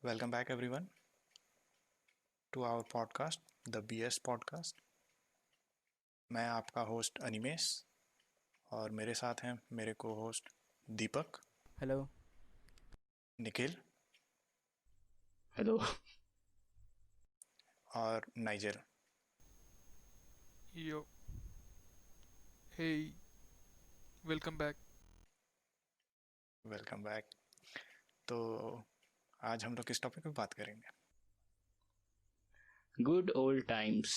Welcome back, everyone, to our podcast, the BS Podcast. मैं आपका host Animesh और मेरे साथ हैं मेरे को होस्ट दीपक, हेलो। निखिल हेलो। और niger. Yo, hey, welcome back. Welcome back. तो आज हम लोग किस टॉपिक पे बात करेंगे? गुड ओल्ड टाइम्स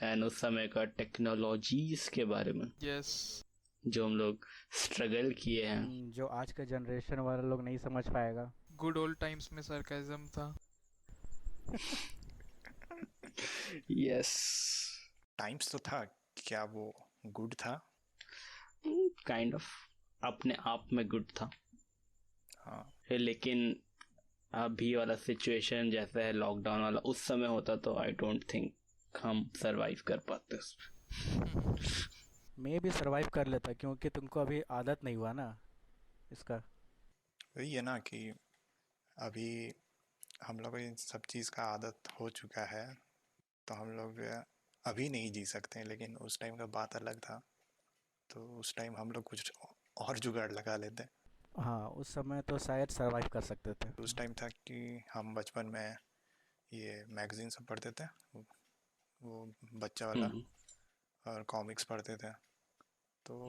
एंड उस समय का टेक्नोलॉजीज के बारे में Yes, जो हम लोग स्ट्रगल किए हैं। जो आज का जनरेशन वाला लोग नहीं समझ पाएगा। good old times में sarcasm था. यस, टाइम्स तो था, क्या वो गुड था? काइंड ऑफ अपने आप में गुड था। हाँ, लेकिन अभी वाला सिचुएशन जैसा है लॉकडाउन वाला, उस समय होता तो आई डोंट थिंक हम सरवाइव कर पाते उस पे। मैं भी सरवाइव कर लेता क्योंकि तुमको अभी आदत नहीं हुआ ना इसका। वही है ना कि अभी हम लोग को इन सब चीज़ का आदत हो चुका है, तो हम लोग अभी नहीं जी सकते हैं, लेकिन उस टाइम का बात अलग था। तो उस टाइम हम लोग कुछ और जुगाड़ लगा लेते। हाँ, उस समय तो शायद सरवाइव कर सकते थे। उस टाइम था कि हम बचपन में ये मैगजीन सब पढ़ते थे, वो बच्चा वाला, और कॉमिक्स पढ़ते थे। तो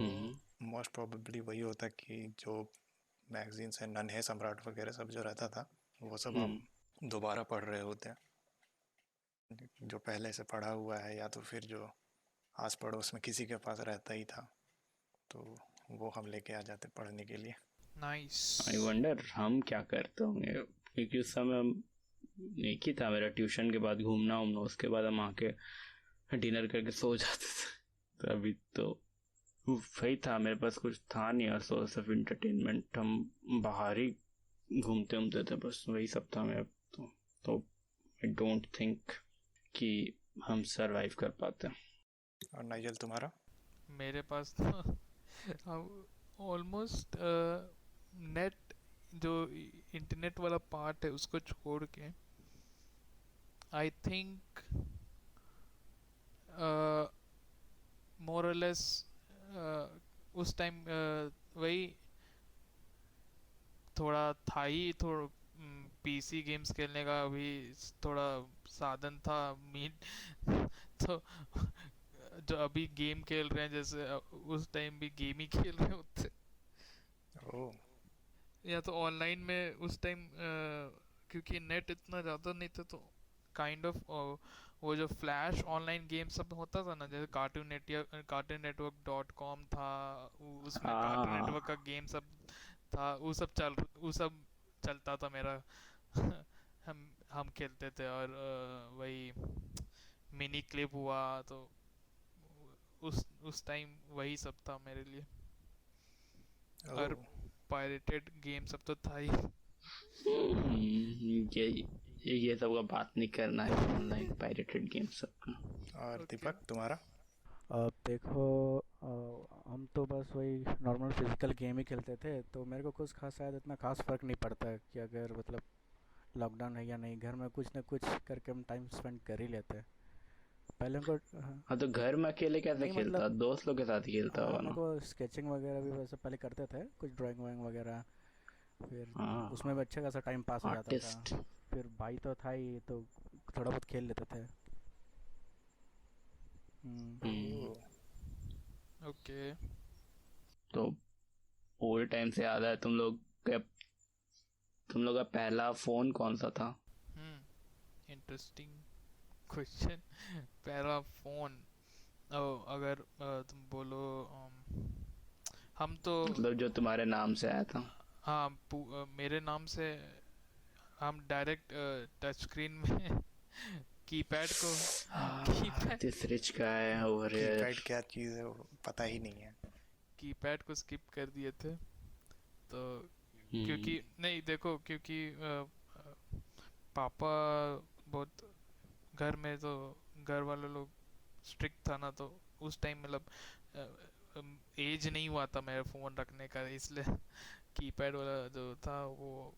मोस्ट प्रोबेबली वही होता कि जो मैगजीन्स हैं, नन्हे सम्राट वगैरह सब जो रहता था, वो सब हम दोबारा पढ़ रहे होते हैं, जो पहले से पढ़ा हुआ है, या तो फिर जो आस पड़ोस में किसी के पास रहता ही था, तो वो हम लेके आ जाते पढ़ने के लिए। Nice. आई वंडर हम क्या करते होंगे, क्योंकि उस समय हम एक ही था मेरा ट्यूशन के बाद घूमना उमना, उसके बाद हम आके डिनर करके सो जाते थे। तो अभी तो वही था, मेरे पास कुछ था नहीं और सोर्स ऑफ एंटरटेनमेंट, हम बाहर ही घूमते घूमते थे, बस वही सब था मेरा। तो आई डोंट थिंक कि हम सरवाइव कर पाते। और नाइजल, तुम्हारा? मेरे पास तो ऑलमोस्ट नेट जो इंटरनेट वाला पार्ट है उसको छोड़ के आई थिंक मोर और लेस उस टाइम वही थोड़ा था ही, थोड़ा पीसी गेम्स खेलने का भी थोड़ा साधन था मीन तो जो अभी गेम खेल रहे हैं जैसे उस टाइम भी गेम ही खेल रहे होते, ओह, या तो ऑनलाइन में उस टाइम क्योंकि नेट इतना ज़्यादा नहीं था तो काइंड ऑफ वो जो फ्लैश ऑनलाइन गेम सब होता था ना, जैसे कार्टून नेटवर्क डॉट कॉम था, उसमें कार्टून नेटवर्क का गेम सब था, वो सब चलता था मेरा हम खेलते थे। और वही मिनी क्लिप हुआ, तो उस टाइम वही सब था मेरे लिए। और ओह, पायरेटेड गेम सब तो था ही। ये सब का बात नहीं करना है, ऑनलाइन पायरेटेड गेम सब का। और Okay. दीपक, तुम्हारा? अब देखो, हम तो बस वही नॉर्मल फिजिकल गेम ही खेलते थे, तो मेरे को कुछ खास शायद इतना खास फ़र्क नहीं पड़ता कि अगर मतलब लॉकडाउन है या नहीं, घर में कुछ ना कुछ करके हम टाइम स्पेंड कर ही लेते हैं। पहले हमको हाँ, तो घर में अकेले कैसे नहीं खेलता? मतलब, दोस्त लोग के साथ ही खेलता हाँ होगा मेरे ना? को स्केचिंग वगैरह भी वैसे पहले करते थे, कुछ ड्राइंग वाइंग वगैरह, फिर उसमें भी अच्छा खासा टाइम पास हो जाता था। आर्टिस्ट। फिर भाई तो था ही, तो थोड़ा बहुत खेल लेते थे। ओह, ओके। तो ओल्ड टाइम से याद है तुम लोग का पहला फोन कौन सा था? Interesting question. पहला फोन, अगर तुम बोलो, हम तो मतलब जो तुम्हारे नाम से आया था। हाँ मेरे नाम से हम डायरेक्ट टच स्क्रीन में कीपैड को keypad this rich guy over keypad here. क्या चीज़ है वो पता ही नहीं है। कीपैड को स्किप कर दिए थे। तो क्योंकि नहीं देखो, क्योंकि पापा बहुत घर में तो घर वाले लोग स्ट्रिक्ट था ना, तो उस टाइम मतलब एज नहीं हुआ था मेरे फ़ोन रखने का, इसलिए कीपैड वाला जो था वो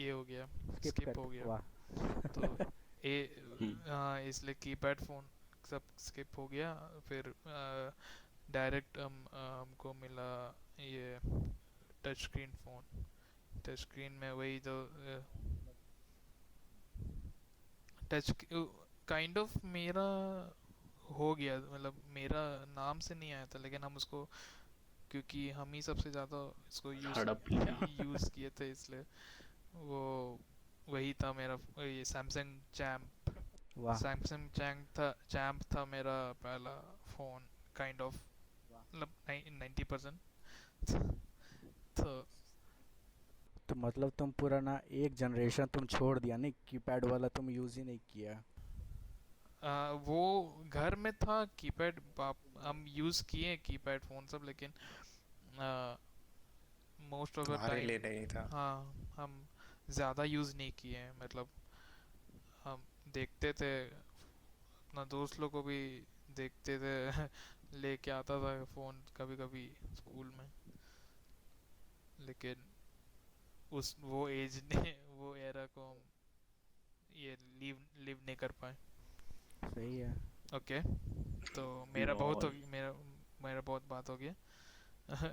ये हो गया, स्किप स्किप कर हो गया। वाह। तो हाँ, इसलिए कीपैड फ़ोन सब स्किप हो गया। फिर डायरेक्ट हमको मिला ये touch screen phone. Touch screen में वही जो टच काइंड ऑफ मेरा हो गया, मतलब मेरा नाम से नहीं आया था, लेकिन हम उसको, क्योंकि हम ही सबसे ज़्यादा इसको हड़प लिया। यूज़ किए थे, इसलिए वो वही था मेरा। ये सैमसंग चैम्प, वाह। चैम्प था मेरा पहला फ़ोन, काइंड ऑफ, मतलब 90%। तो तो मतलब तुम पुराना एक जनरेशन तुम छोड़ दिया, नहीं कीपैड वाला तुम यूज़ ही नहीं किया। वो घर में था कीपैड, हम यूज़ किए कीपैड फ़ोन सब, लेकिन मोस्ट ऑफ द तुम्हारे टाइम, लिए नहीं था। हाँ, हम ज़्यादा यूज़ नहीं किए हैं। मतलब हम देखते थे, अपना दोस्त लोग को भी देखते थे लेके आता था फ़ोन कभी कभी स्कूल में, लेकिन उस वो एज ने वो एरा को हम ये लिव लिव नहीं कर पाए। सही है। ओके, तो और मेरा मेरा बहुत बात हो गया।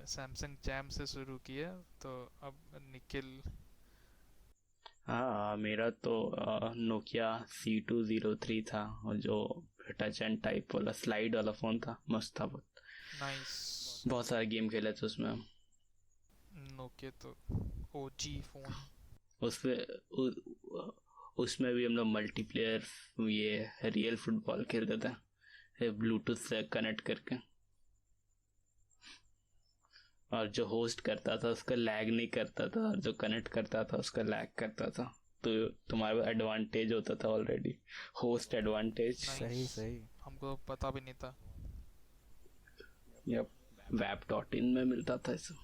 सैमसंग चैम से शुरू किया, तो अब निखिल। हाँ, मेरा तो नोकिया C203 था, और जो टच एंड टाइप वाला स्लाइड वाला फोन था, मस्त था बहुत। नाइस। बहुत सारे गेम खेले थे उसमें। नोकिया तो ओजी फोन। उसपे उसमें भी हम लोग मल्टीप्लेयर, ये रियल फुटबॉल खेलते थे ब्लूटूथ से कनेक्ट करके, और जो होस्ट करता था उसका लैग नहीं करता था, और जो कनेक्ट करता था उसका लैग करता था। तो तुम्हारे पास एडवांटेज होता था ऑलरेडी, होस्ट एडवांटेज। सही नाइस, सही। हमको पता भी नहीं था। यप, web.in में मिलता था इसे।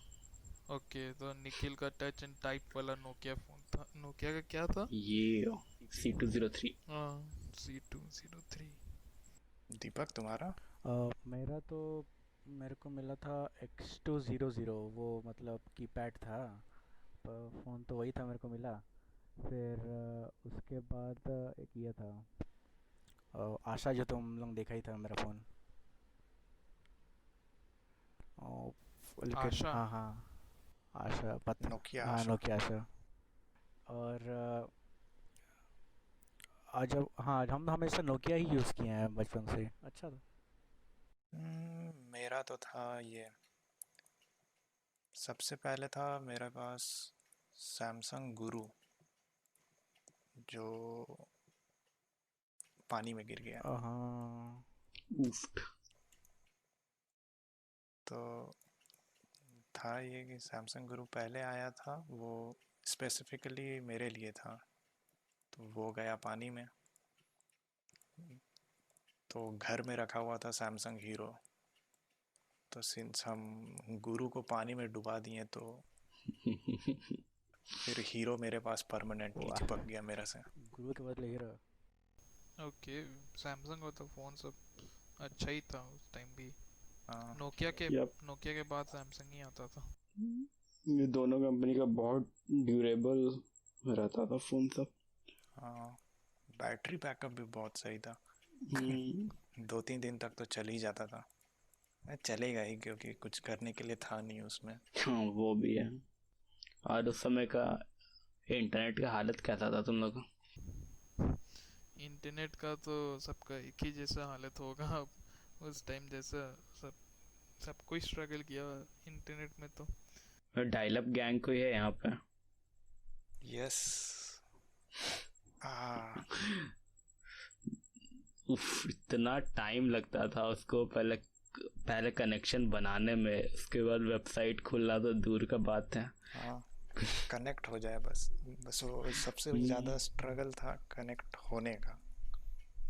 ओके, तो निखिल का टच एंड टाइप वाला नोकिया फोन था। नोकिया का क्या था? ये C203। हाँ, C203। दीपक तुम्हारा? मेरा तो मेरे को मिला था X200, वो मतलब कीपैड था, पर फ़ोन तो वही था मेरे को मिला। फिर उसके बाद एक ये था, आशा, जो तुम लोग देखा ही था मेरा फ़ोन। लेकिन आशा। हाँ हाँ, आशा पता। नोकिया हाँ, आशा। नोकिया आशा। और जब हाँ, हम हमेशा नोकिया ही यूज़ किए हैं बचपन से, अच्छा था। मेरा तो था ये, सबसे पहले था मेरे पास सैमसंग गुरु, जो पानी में गिर गया। हाँ। उफ। तो था ये कि सैमसंग गुरु पहले आया था, वो स्पेसिफिकली मेरे लिए था, तो वो गया पानी में। तो घर में रखा हुआ था सैमसंग हीरो, तो सिंस हम गुरु को पानी में डुबा दिए, तो फिर हीरो मेरे पास परमानेंटली वाह, चिपक गया मेरे से। गुरु के बदले हीरो। ओके, सैमसंग का तो फोन सब अच्छा ही था उस टाइम भी। हाँ। नोकिया के यप, नोकिया के बाद सैमसंग ही आता था। ये दोनों कंपनी का बहुत ड्यूरेबल रहता था फोन सब। हाँ, बैटरी बैकअप भी बहुत सही था। हम्म, 2-3 दिन तक तो चल ही जाता था। चलेगा ही, क्योंकि कुछ करने के लिए था नहीं उसमें। हाँ वो भी है। और उस समय का इंटरनेट का हालत कैसा था तुम लोग का? इंटरनेट का तो सबका एक ही जैसा हालत होगा अब, उस टाइम जैसा। सब सब कोई स्ट्रगल किया इंटरनेट में तो। डायल अप गैंग कोई है यहाँ पे? यस। उफ, इतना टाइम लगता था उसको, पहले पहले कनेक्शन बनाने में, उसके बाद वेबसाइट खुलना तो दूर का बात है। हाँ, कनेक्ट हो जाए बस। बस वो सबसे ज़्यादा स्ट्रगल था कनेक्ट होने का,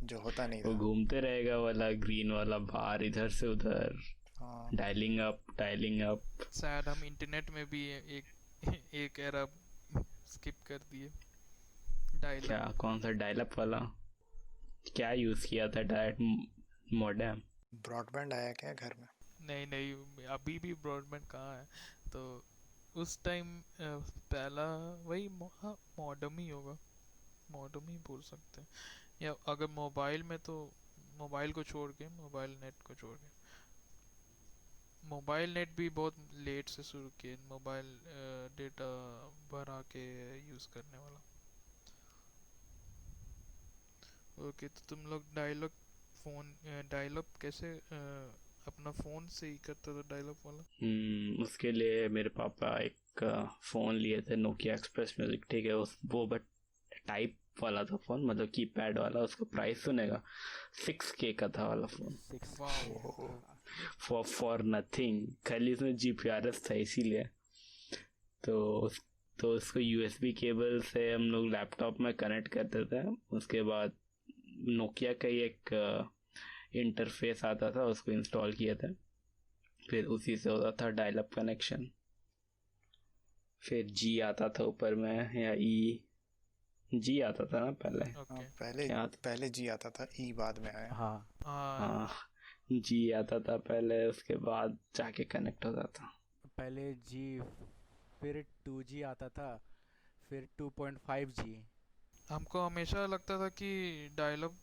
जो होता नहीं वो था। घूमते रहेगा वाला ग्रीन वाला बार, इधर से उधर, हाँ। Dialling up dialling up. शायद हम इंटरनेट में भी एक एरा स्किप कर दिए, डायल क्या, अप। कौन सा डायल अप वाला? क्या यूज किया था? Direct modem? ब्रॉडबैंड आया क्या घर में? नहीं नहीं, अभी भी ब्रॉडबैंड कहाँ है। तो उस टाइम पहला वही हाँ मॉडर्म ही होगा, मॉडर्म ही बोल सकते हैं। या अगर मोबाइल में तो मोबाइल को छोड़ के, मोबाइल नेट को छोड़ के, मोबाइल नेट भी बहुत लेट से शुरू किए, मोबाइल डेटा भरा के यूज़ करने वाला। ओके, तो तुम लोग डायलॉग फोन डायलॉग कैसे अपना फोन से ही करता था डायलॉग वाला? उसके लिए मेरे पापा एक फ़ोन लिए थे, नोकिया एक्सप्रेस म्यूजिक, ठीक है, उस वो बट टाइप वाला था फ़ोन, मतलब कीपैड वाला। उसका प्राइस सुनेगा, 6K का था वाला फ़ोन। 6 वाओ। फॉर नथिंग, खाली उसमें GPRS था इसीलिए। तो तो उसको USB केबल से हम लोग लैपटॉप में कनेक्ट करते थे। उसके बाद नोकिया का ही एक इंटरफेस आता था, उसको इंस्टॉल किया था, फिर उसी से होता था डायल अप कनेक्शन। फिर G आता था ऊपर में, या G आता था ना पहले, ओके। पहले क्या पहले जी आता था, ई बाद में आया। हाँ हाँ हाँ, G आता था पहले, उसके बाद जाके कनेक्ट होता था। पहले जी, फिर 2G आता था, फिर 2.5G। हमको हमेशा लगता था कि डायलअप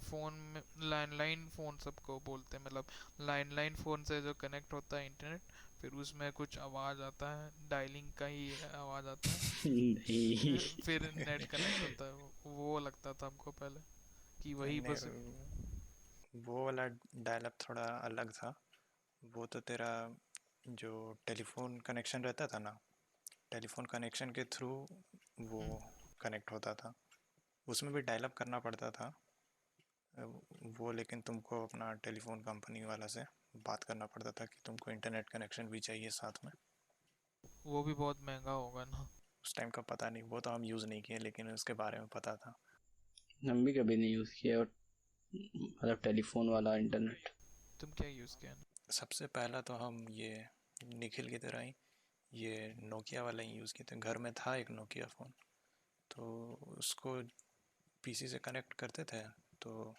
फोन में लैंडलाइन फोन सबको बोलते हैं, मतलब लैंडलाइन फोन से जो कनेक्ट होता है इंटरनेट, फिर उसमें कुछ आवाज़ आता है, डायलिंग का ही आवाज़ आता है, नहीं, फिर नेट कनेक्ट होता है। वो लगता था हमको पहले कि वही नहीं, बस। वो वाला डायलअप थोड़ा अलग था। वो तो तेरा जो टेलीफोन कनेक्शन रहता था ना, टेलीफोन कनेक्शन के थ्रू वो हम्म, कनेक्ट होता था। उसमें भी डायलअप करना पड़ता था वो, लेकिन तुमको अपना टेलीफोन कंपनी वाला से बात करना पड़ता था कि तुमको इंटरनेट कनेक्शन भी चाहिए साथ में। वो भी बहुत महंगा होगा ना? उस टाइम का पता नहीं, वो तो हम यूज़ नहीं किए, लेकिन उसके बारे में पता था। हम भी कभी नहीं यूज़ किया, और मतलब टेलीफोन वाला इंटरनेट। तुम क्या यूज़ किया? सबसे पहला तो हम ये निखिल की तरह ही ये नोकिया वाला ही यूज़ किए थे। घर में था एक नोकिया फ़ोन, तो उसको पीसी से कनेक्ट करते थे। तो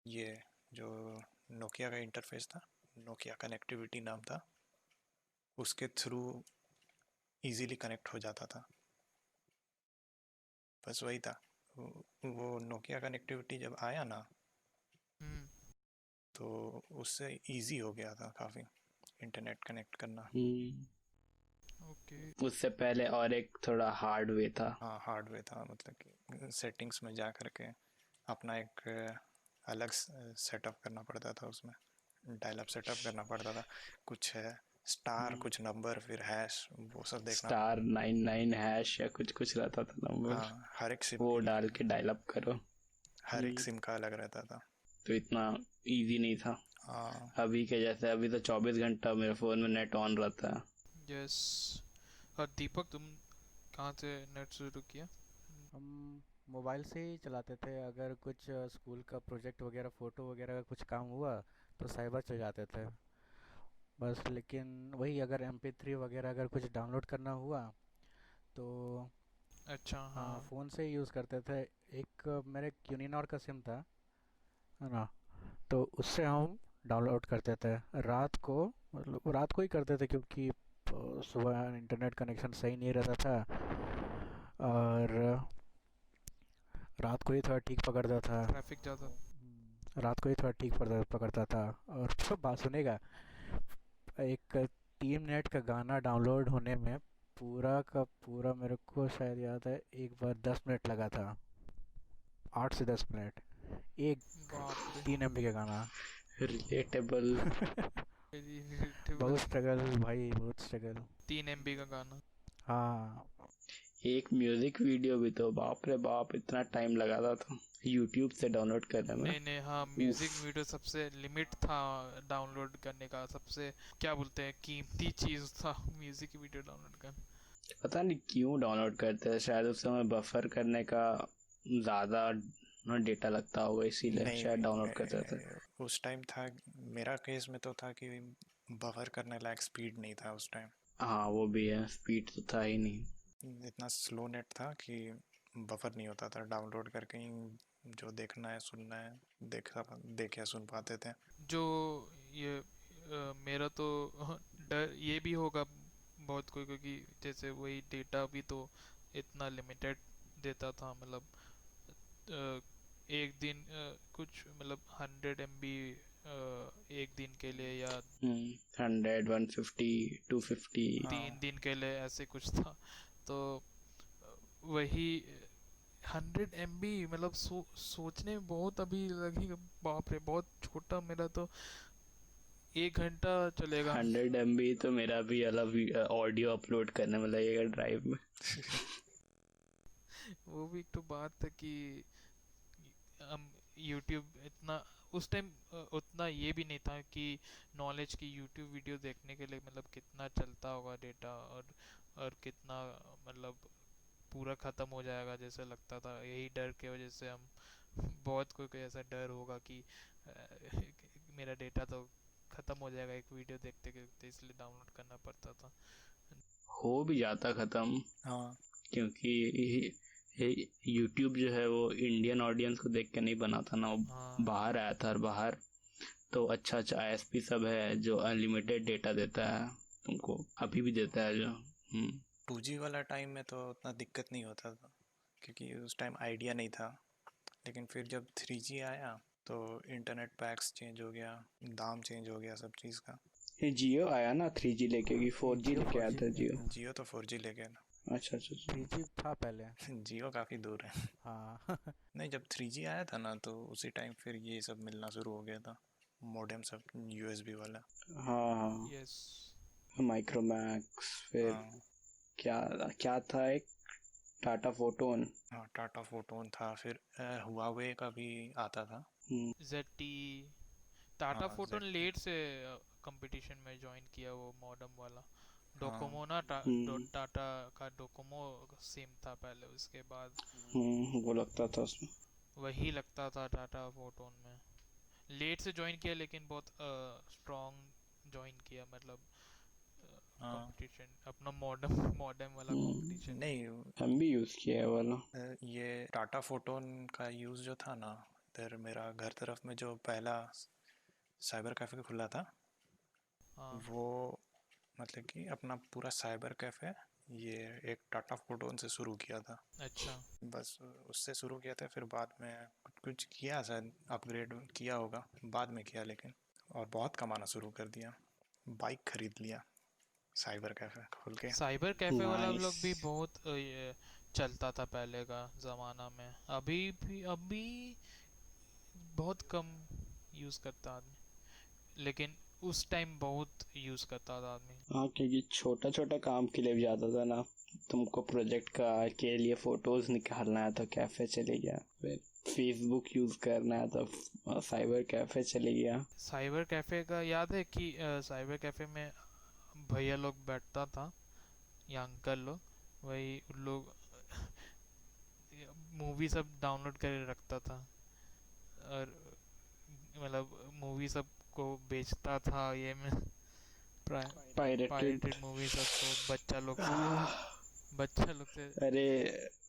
ये जो नोकिया का इंटरफेस था, नोकिया कनेक्टिविटी नाम था, उसके थ्रू इजीली कनेक्ट हो जाता था। बस वही था। वो नोकिया कनेक्टिविटी जब आया ना, हम्म। तो उससे इजी हो गया था काफ़ी इंटरनेट कनेक्ट करना। ओके। उससे पहले और एक थोड़ा हार्ड वे था। हाँ, हार्डवेयर था, मतलब कि सेटिंग्स में जा करके अपना एक अलग सेटअप करना पड़ता था। उसमें डायल अप सेटअप करना पड़ता था। कुछ है स्टार, कुछ नंबर, फिर हैश, वो सब देखना। स्टार 99 हैश या कुछ कुछ रहता था नंबर, हाँ, हर एक सिम वो के डाल लिए, के डायल अप करो। हर एक सिम का अलग रहता था। तो इतना इजी नहीं था हाँ, अभी के जैसे। अभी तो 24 घंटा मेरे फ़ोन में नेट ऑन रहता है। यस। और दीपक, तुम कहाँ से नेट शुरू किया? हम मोबाइल से ही चलाते थे। अगर कुछ स्कूल का प्रोजेक्ट वगैरह, फ़ोटो वगैरह का कुछ काम हुआ तो साइबर चले जाते थे बस। लेकिन वही, अगर MP3 वगैरह अगर कुछ डाउनलोड करना हुआ तो अच्छा, हाँ, हाँ। फ़ोन से ही यूज़ करते थे। एक मेरे यूनिनॉर का सिम था, है ना, तो उससे हम डाउनलोड करते थे रात को। मतलब रात को ही करते थे क्योंकि सुबह इंटरनेट कनेक्शन सही नहीं रहता था, और रात को ही थोड़ा ठीक पकड़ता था। ट्रैफिक ज़्यादा। रात को ही थोड़ा ठीक पकड़ता था। और तो बात सुनेगा, एक 3 मिनट का गाना डाउनलोड होने में पूरा का पूरा, मेरे को शायद याद है, एक बार 10 मिनट लगा था। 8 से 10 मिनट, एक बाप रे। 3 MB का गाना। रिलेटेबल। बहुत रिलेटेबल। स्ट्रगल भाई, बहुत स्ट्रगल। 3 MB का गाना। हाँ, एक म्यूजिक वीडियो भी तो बाप रे बाप इतना टाइम लगाता था यूट्यूब से डाउनलोड करने में। नहीं नहीं, हाँ, उफ, म्यूजिक वीडियो सबसे लिमिट था डाउनलोड करने का, सबसे क्या बोलते हैं कीमती चीज़ था म्यूजिक वीडियो डाउनलोड करना। पता नहीं क्यों डाउनलोड करते हैं, शायद उस समय बफर करने का ज़्यादा डेटा लगता होगा, इसीलिए नहीं शायद नहीं, डाउनलोड करते थे। मैं उस टाइम था, मेरा केस में तो था कि बफर करने लायक स्पीड नहीं था उस टाइम। हाँ वो भी है, स्पीड तो था ही नहीं। इतना स्लो नेट था कि बफर नहीं होता था। डाउनलोड करके ही जो देखना है, सुनना है, देख या सुन पाते थे। जो ये मेरा तो डर ये भी होगा बहुत कोई क्योंकि जैसे वही डेटा भी तो इतना लिमिटेड देता था, मतलब एक दिन कुछ मतलब 100 MB एक दिन के लिए या 100 150 250। 3 दिन के लिए ऐसे कुछ था। तो वही 100 MB मतलब सोचने में बहुत अभी लगेगा, बाप रे बहुत छोटा, मेरा तो 1 घंटा चलेगा। 100 MB तो मेरा भी अलग ऑडियो अपलोड करने में लगेगा ड्राइव में। वो भी एक तो बात है कि हम यूट्यूब इतना उस टाइम उतना ये भी नहीं था कि नॉलेज की यूट्यूब वीडियो देखने के लिए मतलब कितना चलता होगा डेटा, और कितना मतलब पूरा ख़त्म हो जाएगा जैसे लगता था। यही डर के वजह से हम बहुत कोई ऐसा डर होगा कि मेरा डेटा तो ख़त्म हो जाएगा एक वीडियो देखते देखते, इसलिए डाउनलोड करना पड़ता था। हो भी जाता खत्म, हाँ क्योंकि यूट्यूब जो है वो इंडियन ऑडियंस को देख के नहीं बना था ना, वो हाँ बाहर आया था। और बाहर तो अच्छा अच्छा ISP सब है जो अनलिमिटेड डेटा देता है तुमको, अभी भी देता है जो 2G वाला टाइम में तो उतना दिक्कत नहीं होता था क्योंकि उस टाइम आइडिया नहीं था। लेकिन फिर जब 3G आया तो इंटरनेट पैक्स चेंज हो गया, दाम चेंज हो गया सब चीज़ का। ये जियो आया ना 3G लेके, कि 4G जियो लेके आया 4G था पे जियो? जियो तो 4G ले गया ना। अच्छा अच्छा अच्छा। 3G था पहले। जियो काफ़ी दूर है। हाँ नहीं, जब 3G आया था ना तो उसी टाइम फिर ये सब मिलना शुरू हो गया था, मॉडेम सब USB वाला। हाँ यस। माइक्रोमैक्स, फिर हाँ क्या क्या था एक टाटा फोटोन। हाँ, टाटा फोटोन था, फिर हुआवे का भी आता था। ZT टाटा हाँ फोटोन ZT। लेट से कंपटीशन में ज्वाइन किया वो मॉडर्न वाला। हाँ डोकोमो ना टाटा का डोकोमो सिम था पहले, उसके बाद वो लगता था उसमें। वही लगता था टाटा फोटोन में। लेट से ज्वाइन किया लेकिन बहुत स्ट्रॉन्ग ज्वाइन किया, मतलब हाँ। कंपटीशन अपना मॉडर्न मॉडर्न वाला कंपटीशन। नहीं, हम भी यूज किया है वाला। ये टाटा फोटोन का यूज़ जो था ना, इधर मेरा घर तरफ में जो पहला साइबर कैफ़े खुला था, हाँ वो मतलब कि अपना पूरा साइबर कैफ़े ये एक टाटा फोटोन से शुरू किया था। अच्छा। बस उससे शुरू किया था, फिर बाद में कुछ कुछ किया, शायद अपग्रेड किया होगा बाद में किया, लेकिन और बहुत कमाना शुरू कर दिया, बाइक खरीद लिया साइबर कैफ़े खोल के। साइबर कैफे वाला नाइस। लोग भी बहुत ये चलता था पहले का ज़माना में, अभी बहुत कम यूज़ करता आदमी, लेकिन उस टाइम बहुत यूज़ करता था आदमी। हाँ, क्योंकि छोटा छोटा काम के लिए भी जाता था ना, तुमको प्रोजेक्ट का के लिए फोटोज निकालना है तो कैफे चले गया, फिर फेसबुक यूज करना है तो साइबर कैफे चले गया। साइबर कैफे का याद है कि साइबर कैफे में भैया लोग बैठता था या अंकल लोग, वही उन लोग मूवी सब डाउनलोड करके रखता था, और मतलब मूवी सब को बेचता था ये में पायरेटेड। पायरेटेड मूवी सबको बच्चा लोग से। अरे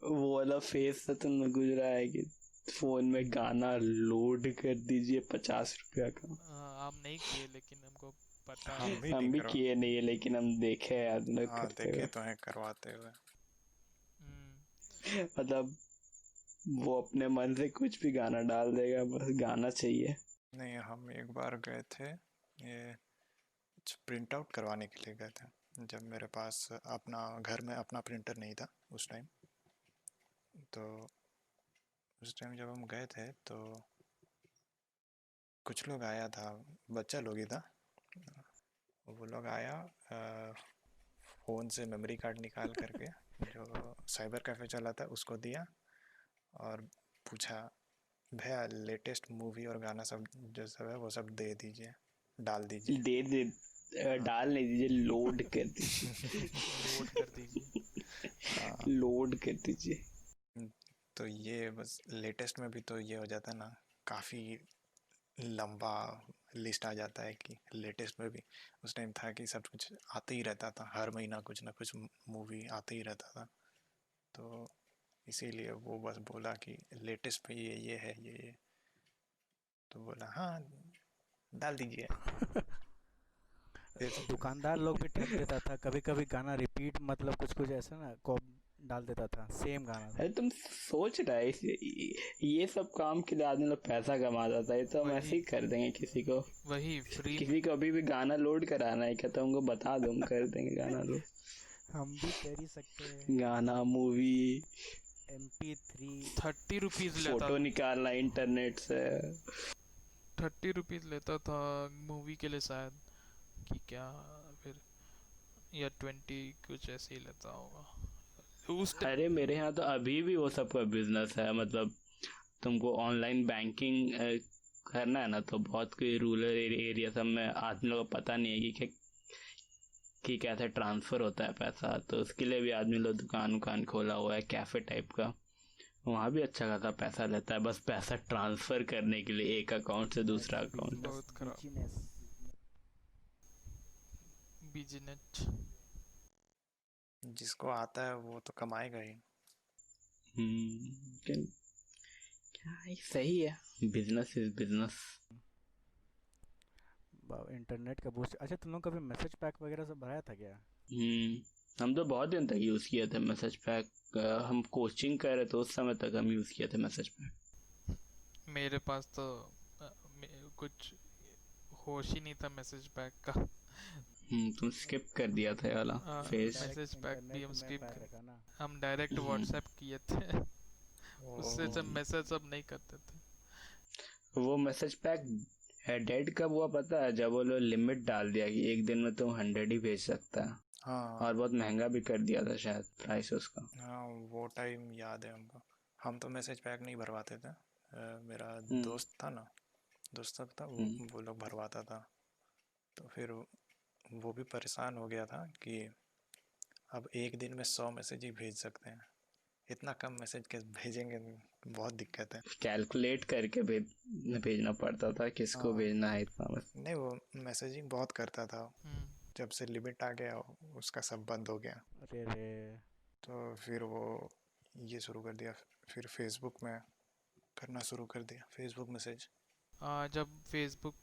वो वाला फेस तो तुमने गुजरा है कि फोन में गाना लोड कर दीजिए 50 रुपया का। हम नहीं किए लेकिन हमको पता है। हम भी नहीं हम भी करवा। किए नहीं है लेकिन हम देखे हैं आदमी लोग हाँ, करते देखे हुए। तो हैं करवाते हुए। मतलब वो अपने मन से कुछ भी गाना डाल देगा, बस गाना चाहिए। नहीं, हम एक बार गए थे, ये प्रिंट आउट करवाने के लिए गए थे, जब मेरे पास अपना घर में अपना प्रिंटर नहीं था उस टाइम। तो उस टाइम जब हम गए थे तो कुछ लोग आया था, बच्चा लोग ही था, वो लोग आया फ़ोन से मेमोरी कार्ड निकाल करके जो साइबर कैफ़े चला था उसको दिया, और पूछा भैया लेटेस्ट मूवी और गाना सब जो सब है वो सब दे दीजिए, डाल दीजिए। दे दे हाँ। डाल नहीं दीजिए, लोड कर दीजिए। लोड कर दीजिए। हाँ, लोड कर दीजिए। तो ये बस लेटेस्ट में भी तो ये हो जाता है ना, काफ़ी लंबा लिस्ट आ जाता है कि लेटेस्ट में भी उस टाइम था कि सब कुछ आते ही रहता था, हर महीना कुछ ना कुछ मूवी आते ही रहता था। तो इसीलिए वो बस बोला कि लेटेस्ट में ये है ये, तो बोला हाँ डाल दीजिए। फिर दुकानदार लोग भी ठग देता था, कभी कभी गाना रिपीट, मतलब कुछ कुछ ऐसा ना को डाल देता था, सेम गाना। अरे तुम सोच रहा है ये सब काम के लिए आदमी लोग पैसा कमाता था, ये तो हम ऐसे वही ही कर देंगे किसी को। वही फ्री में। किसी को अभी भी गाना लोड कराना है क्या, तो हमको बता दो, हम कर देंगे गाना लोड। हम भी कर ही सकते हैं। गाना, मूवी, MP3। 30 रुपीज लेता फोटो निकालना इंटरनेट से। 30 रुपीज लेता था मूवी के लिए शायद, कि क्या, फिर या 20 कुछ ऐसे ही लेता होगा उस अरे मेरे यहाँ तो अभी भी वो सब का बिजनेस है, मतलब तुमको ऑनलाइन बैंकिंग करना है ना, तो बहुत कोई रूरल एरिया सब में आदमी लोगों को पता नहीं है कि कैसे ट्रांसफर होता है पैसा, तो उसके लिए भी आदमी लोग दुकान उकान खोला हुआ है, कैफे टाइप का। वहाँ भी अच्छा खासा पैसा लेता है, बस पैसा ट्रांसफर करने के लिए एक अकाउंट से दूसरा अकाउंट। बहुत खराब बिजनेस। बिजनेस। जिसको आता है वो तो कमाएगा ही। लेकिन क्या ये सही है, बिजनेस इज बिजनेस। इंटरनेट का बूस्ट। अच्छा, तुम लोग कभी मैसेज पैक वगैरह सब भराया था क्या? हम तो बहुत दिन तक यूज किए थे मैसेज पैक। हम कोचिंग कर रहे थे उस समय तक हम यूज किए थे मैसेज पैक। मेरे पास तो कुछ होश ही नहीं था मैसेज पैक का। तुम स्किप कर दिया था ये वाला फेज। मैसेज पैक भी हम इंटरनेट में स्किप पैक कर, रखा ना। हम डायरेक्ट व्हाट्सएप किए थे। उससे जब मैसेज सब नहीं करते थे। वो मैसेज पैक डेड कब हुआ पता है? जब वो लोग लिमिट डाल दिया कि एक दिन में तुम 100 ही भेज सकता है, हाँ और बहुत महंगा भी कर दिया था शायद प्राइस उसका। हाँ, वो टाइम याद है हमको। हम तो मैसेज पैक नहीं भरवाते थे। मेरा दोस्त था ना, दोस्त सब था, वो लोग भरवाता था। तो फिर वो भी परेशान हो गया था कि अब एक दिन में 100 मैसेज ही भेज सकते हैं, इतना कम मैसेज कैसे भेजेंगे, बहुत दिक्कत है। कैलकुलेट करके भेजना पड़ता था किसको हाँ। भेजना है इतना बस। नहीं, वो मैसेजिंग बहुत करता था, जब से लिमिट आ गया उसका सब बंद हो गया। अरे रे। तो फिर वो ये शुरू कर दिया, फिर फेसबुक में करना शुरू कर दिया, फेसबुक मैसेज। जब फेसबुक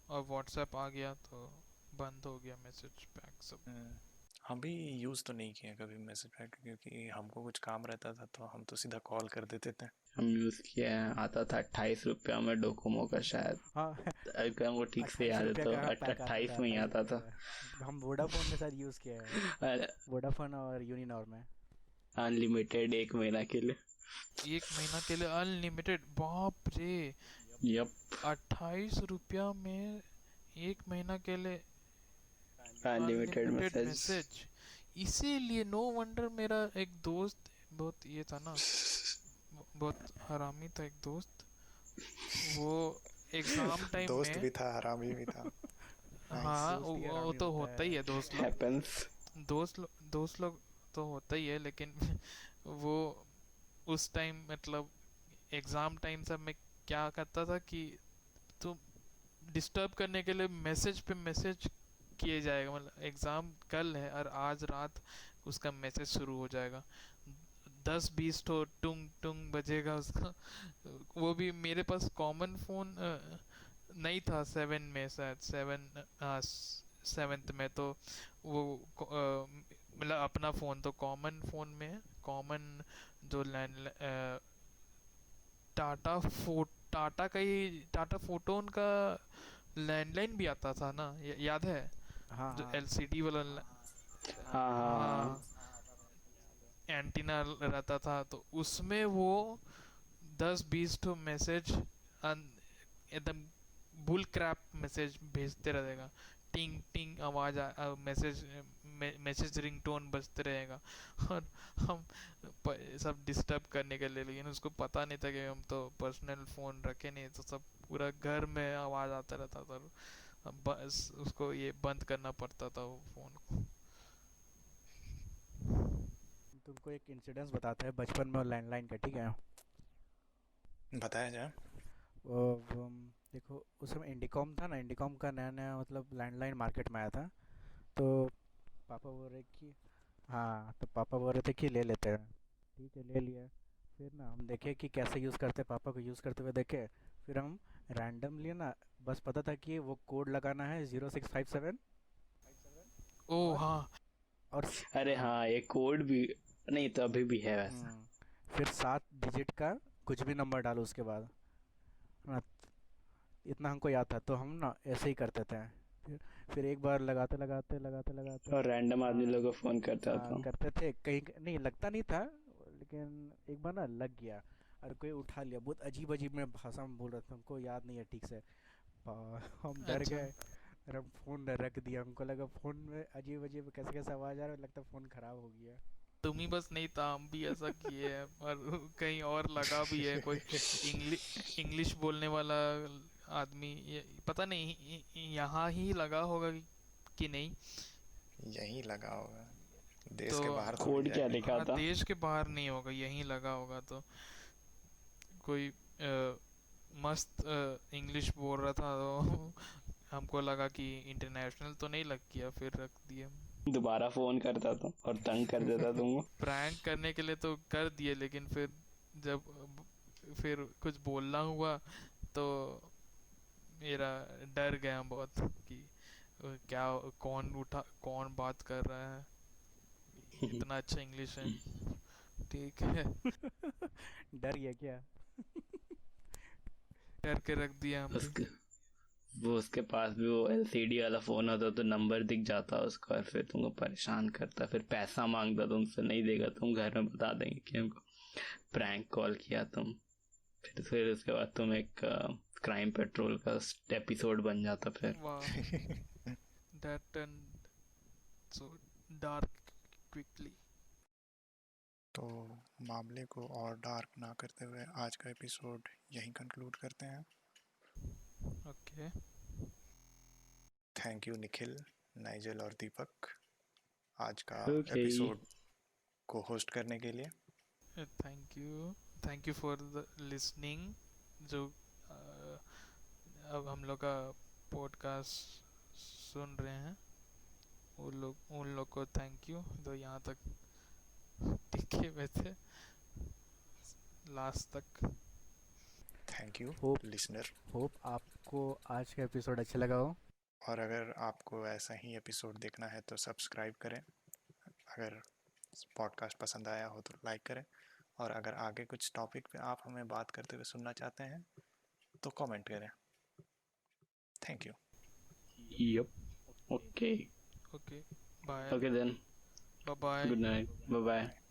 और व्हाट्सएप आ गया तो बंद हो गया मैसेज पैक सब। हम भी यूज़ तो नहीं किए कभी मैसेज पैक, क्योंकि हमको कुछ काम रहता था तो हम तो सीधा कॉल कर देते थे। हम यूज किए हैं, आता था 28 रुपया में डोकोमो का शायद, हाँ। अगर हमको ठीक से 28 याद है रुपये तो का पैक आता 28 था, में ही 28 आता रुपये था। का। हम वोडाफोन में शायद यूज़ किया है, वोडाफोन और यूनिनॉर में। अनलिमिटेड 1 महीना के लिए। 1 महीना के लिए अनलिमिटेड, बाप रे। यप। 28 रुपया में 1 महीना के लिए अनलिमिटेड अनलिमिटेड मैसेज। मैसेज। इसीलिए नो वंडर मेरा एक दोस्त बहुत ये था ना, बहुत हरामी था एक दोस्त। वो एग्जाम टाइम दोस्त में, भी था, हरामी भी था। हाँ दोस्त ही वो हरामी तो होता होता ही है। है दोस्त लोग। हैपेंस। दोस्त लोग तो होता ही है, लेकिन वो उस टाइम मतलब एग्जाम टाइम सब में क्या करता था कि तुम डिस्टर्ब करने के लिए मैसेज पे मैसेज किए जाएगा, मतलब एग्जाम कल है और आज रात उसका मैसेज शुरू हो जाएगा, 10-20 तो टुंग टुंग बजेगा उसका। वो भी मेरे पास कॉमन फोन नहीं था 7 में, शायद 7th में, तो वो मतलब अपना फ़ोन तो कॉमन फ़ोन में, कॉमन जो लैंड टाटा का ही, टाटा फोटोन का लैंडलाइन भी आता था ना, याद है? हाँ जो हाँ एलसीडी वाला हाँ। एंटीना रहता था, तो उसमें वो 10-20 तो मैसेज एकदम बुल क्रैप मैसेज भेजते रहेगा। टिंग टिंग आवाज मैसेज रिंगटोन बजते रहेगा। और हम सब डिस्टर्ब करने के लिए, लेकिन उसको पता नहीं था कि हम तो पर्सनल फ़ोन रखे नहीं, तो सब पूरा घर में आवाज़ आता रहता था, बस उसको ये बंद करना पड़ता था वो फ़ोन को। तुमको एक इंसिडेंस बताते हैं बचपन में, लैंडलाइन का, ठीक है? बताया जाए। देखो, उस समय इंडिकॉम था ना, इंडिकॉम का नया नया मतलब लैंडलाइन मार्केट में आया था। तो पापा बोल रहे कि, हाँ, तो पापा बोल रहे थे कि ले लेते हैं। ठीक है, ले लिया। फिर ना हम देखे कि कैसे यूज़ करते, पापा को यूज़ करते हुए देखे। फिर हम रैंडमली ना, बस पता था कि वो कोड लगाना है 0657, ओ और हाँ। और अरे हाँ। हाँ, ये कोड भी नहीं तो अभी भी है वैसा। फिर 7 डिजिट का कुछ भी नंबर डालो उसके बाद, है ना। इतना हमको याद था तो हम ना ऐसे ही करते थे। फिर फिर एक बार लगाते लगाते लगाते लगाते। और रैंडम आदमी हाँ। लोगों को फोन करता हाँ था। करते थे, कहीं नहीं लगता नहीं था, लेकिन एक बार ना लग गया। और कोई उठा लिया, बहुत अजीब अजीब में भाषा में बोल रहा था, हमको याद नहीं है ठीक से। हम डर अच्छा, गए और हम फ़ोन रख दिया। हमको लगा फ़ोन में अजीब अजीब कैसे कैसे आवाज़ आ रहा है, लगता फ़ोन ख़राब हो गया। तुम ही बस नहीं था, हम भी ऐसा किए हैं। और कहीं और लगा भी है कोई इंग्लिश बोलने वाला आदमी, पता नहीं यहाँ ही लगा होगा कि नहीं। यहीं लगा होगा, देश तो के बाहर थोड़ी कोड क्या जाएगा। लिखा हाँ, था? देश के बाहर नहीं होगा, यहीं लगा होगा। तो कोई मस्त इंग्लिश बोल रहा था, तो हमको लगा कि इंटरनेशनल तो नहीं लग गया, फिर रख दिया। दोबारा फोन करता था और तंग कर देता तुमको। प्रैंक करने के लिए तो कर दिए, लेकिन फिर जब फिर कुछ बोलना हुआ तो मेरा डर गया बहुत कि क्या, कौन बात कर रहा है, इतना अच्छा इंग्लिश है। ठीक है, डर गया क्या? डर के रख दिया हम भी। उसके वो उसके पास भी वो एलसीडी वाला फोन होता तो नंबर दिख जाता उसका, और फिर तुमको परेशान करता, फिर पैसा मांगता, तुमसे नहीं देगा, तुम घर में बता देंगे कि हमको प्रैंक कॉल किया तुम। फिर उसके बाद तुम एक क्राइम पेट्रोल का एपिसोड बन जाता फिर। वाह, that and so dark quickly. तो मामले को और डार्क ना करते हुए आज का एपिसोड यहीं कंक्लूड करते हैं। Okay, thank you Nikhil, Nigel और दीपक आज का ओके। एपिसोड को होस्ट करने के लिए। Thank you for the listening. जो अ, अब हम लोग का पॉडकास्ट सुन रहे हैं, उन लोग को थैंक यू जो यहाँ तक टिके हुए थे लास्ट तक। Thank you hope listener. Hope आपको आज का एपिसोड अच्छा लगा हो। और अगर आपको ऐसा ही एपिसोड देखना है तो सब्सक्राइब करें, अगर पॉडकास्ट पसंद आया हो तो लाइक करें, और अगर आगे कुछ टॉपिक पे आप हमें बात करते हुए सुनना चाहते हैं तो कमेंट करें। Thank you. Yup. Okay. Okay, bye. Okay then. Bye bye. Good night, bye bye.